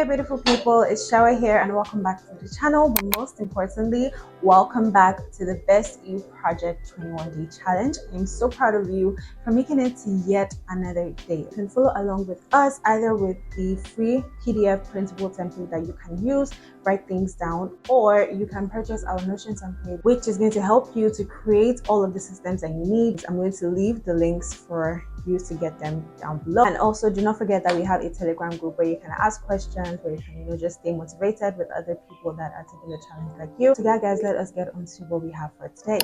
there, beautiful people. It's Shower here, and welcome back to the channel. But most importantly, welcome back to the Best You Project 21 Day Challenge. I'm so proud of you for making it to yet another day. You can follow along with us either with the free PDF printable template that you can use, write things down, or you can purchase our Notion template, which is going to help you to create all of the systems that you need. I'm going to leave the links for you to get them down below. And also do not forget that we have a Telegram group where you can ask questions, where you can just stay motivated with other people that are taking the challenge like you. So yeah, guys, let us get on to what we have for today.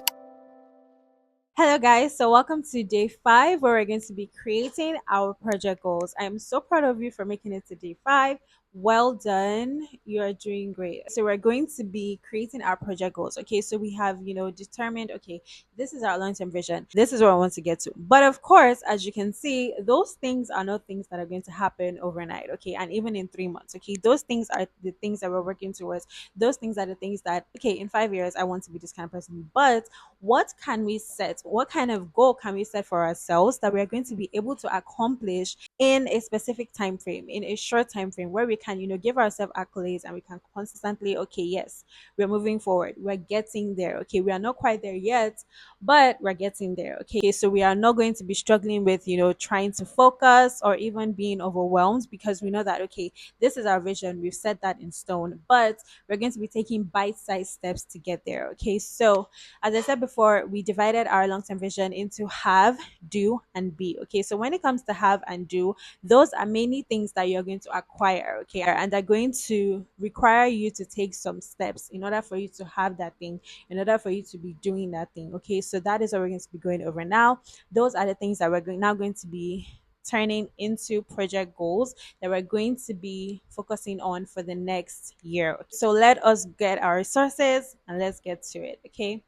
Hello guys, so welcome to day 5 where we're going to be creating our project goals. I am so proud of you for making it to day 5. Well done, you are doing great. So we're going to be creating our project goals. Okay, so we have determined, okay, this is our long-term vision, this is where I want to get to. But of course, as you can see, those things are not things that are going to happen overnight. Okay, and even in 3 months. Okay, those things are the things that we're working towards. Those things are the things that, okay, in 5 years I want to be this kind of person. But what can we set, what kind of goal can we set for ourselves that we are going to be able to accomplish in a specific time frame, in a short time frame, where we can give ourselves accolades and we can consistently, okay, yes, we're moving forward, we're getting there. Okay, we are not quite there yet, but we're getting there. Okay, so we are not going to be struggling with trying to focus or even being overwhelmed, because we know that, okay, this is our vision, we've set that in stone, but we're going to be taking bite-sized steps to get there. Okay, so as I said before, we divided our long-term vision into have, do, and be. Okay, so when it comes to have and do, those are mainly things that you're going to acquire, okay, and they're going to require you to take some steps in order for you to have that thing, in order for you to be doing that thing. Okay, so that is what we're going to be going over now. Those are the things that now going to be turning into project goals that we're going to be focusing on for the next year. So let us get our resources and let's get to it. Okay,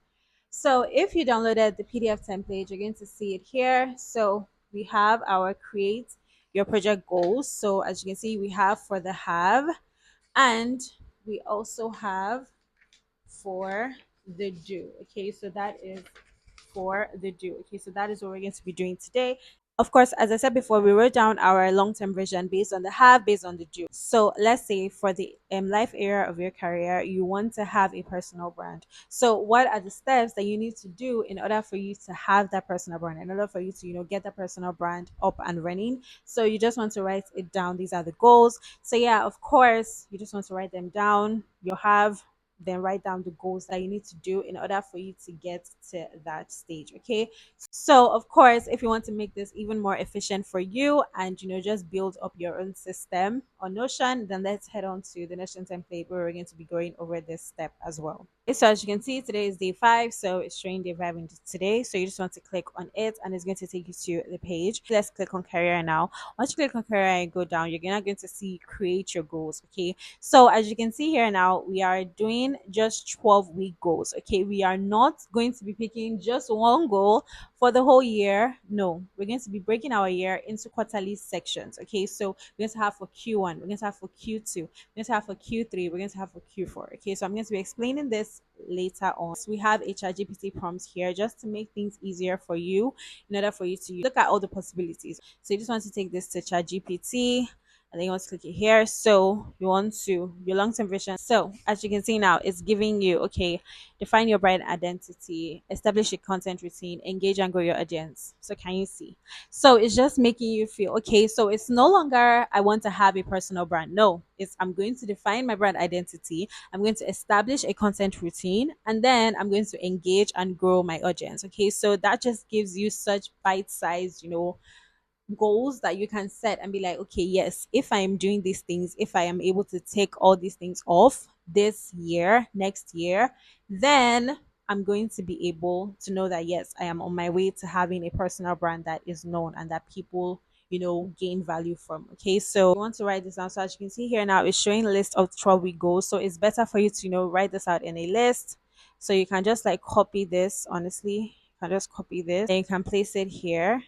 so if you downloaded the PDF template, you're going to see it here. So we have our create your project goals. So as you can see, we have for the have, and we also have for the do. Okay, so that is for the do. Okay, so that is what we're going to be doing today. Of course, as I said before, we wrote down our long-term vision based on the have, based on the do. So let's say for the life area of your career, you want to have a personal brand. So what are the steps that you need to do in order for you to have that personal brand, in order for you to get that personal brand up and running? So you just want to write it down. These are the goals. So yeah, of course, you just want to write them down. You have, then write down the goals that you need to do in order for you to get to that stage. Okay, so of course, if you want to make this even more efficient for you and just build up your own system on Notion, then let's head on to the Notion template where we're going to be going over this step as well. Okay, so as you can see, today is day 5, so it's showing day 5 today. So you just want to click on it and it's going to take you to the page. Let's click on career now. Once you click on career and go down, you're not going to see create your goals. Okay, so as you can see here now, we are doing just 12-week goals. Okay, we are not going to be picking just one goal for the whole year. No, we're going to be breaking our year into quarterly sections. Okay, so we're going to have for Q1, we're going to have for Q2, we're going to have for Q3, we're going to have for Q4. Okay, so I'm going to be explaining this later on. So we have a ChatGPT prompts here just to make things easier for you, in order for you to look at all the possibilities. So you just want to take this to ChatGPT, and then you want to click it here. So you want to your long-term vision. So as you can see now, it's giving you, okay, define your brand identity, establish a content routine, engage and grow your audience. So can you see? So it's just making you feel, okay, so it's no longer I want to have a personal brand. No, it's I'm going to define my brand identity, I'm going to establish a content routine, and then I'm going to engage and grow my audience. Okay, so that just gives you such bite-sized goals that you can set and be like, okay, yes, if I am doing these things, if I am able to take all these things off this year, next year, then I'm going to be able to know that yes, I am on my way to having a personal brand that is known and that people gain value from. Okay, so you want to write this down. So as you can see here now, it's showing a list of 12-week goals. So it's better for you to write this out in a list. So you can just like copy this. Honestly, you can just copy this, then you can place it here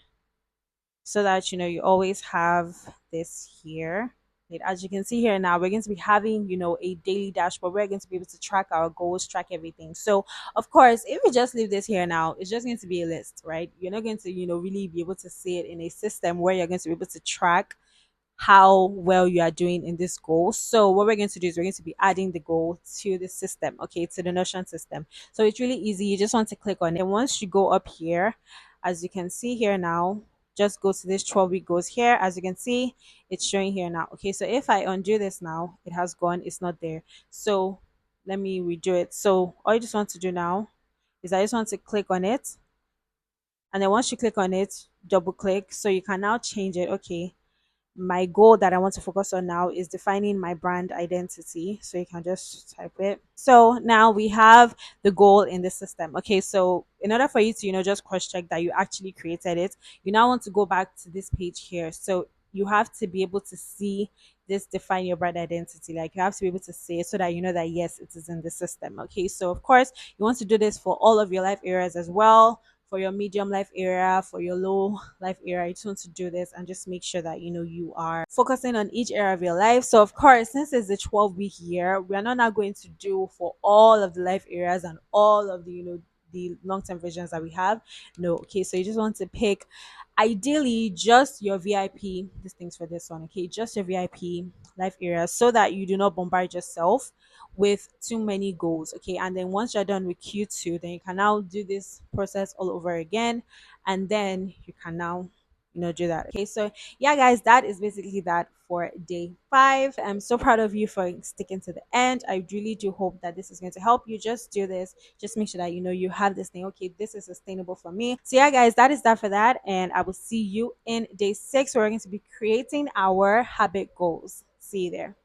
so that you always have this here. As you can see here now, we're going to be having a daily dashboard. We're going to be able to track our goals, track everything. So of course, if we just leave this here now, it's just going to be a list, right? You're not going to really be able to see it in a system where you're going to be able to track how well you are doing in this goal. So what we're going to do is we're going to be adding the goal to the system, okay, to the Notion system. So it's really easy. You just want to click on it. And once you go up here, as you can see here now, just go to this 12-week goals here. As you can see, it's showing here now. Okay, so if I undo this now, it has gone, it's not there. So let me redo it. So all you just want to do now is I just want to click on it, and then once you click on it, double click, so you can now change it. Okay, my goal that I want to focus on now is defining my brand identity. So you can just type it. So now we have the goal in the system. Okay, so in order for you to, just cross check that you actually created it, you now want to go back to this page here. So you have to be able to see this define your brand identity. Like you have to be able to see it so that you know that yes, it is in the system. Okay, so of course you want to do this for all of your life areas as well, for your medium life area, for your low life area. You just want to do this and just make sure that you are focusing on each area of your life. So of course, since it's a 12-week year, we are not now going to do for all of the life areas and all of the long-term visions that we have. No, okay, so you just want to pick ideally just your VIP, this thing's for this one, okay, just your VIP life area, so that you do not bombard yourself with too many goals. Okay, and then once you're done with Q2, then you can now do this process all over again, and then you can now do that. Okay, so yeah guys, that is basically that for day 5. I'm so proud of you for sticking to the end. I really do hope that this is going to help you. Just do this, just make sure that you have this thing. Okay, this is sustainable for me. So yeah guys, that is that for that, and I will see you in day 6 where we're going to be creating our habit goals. See you there.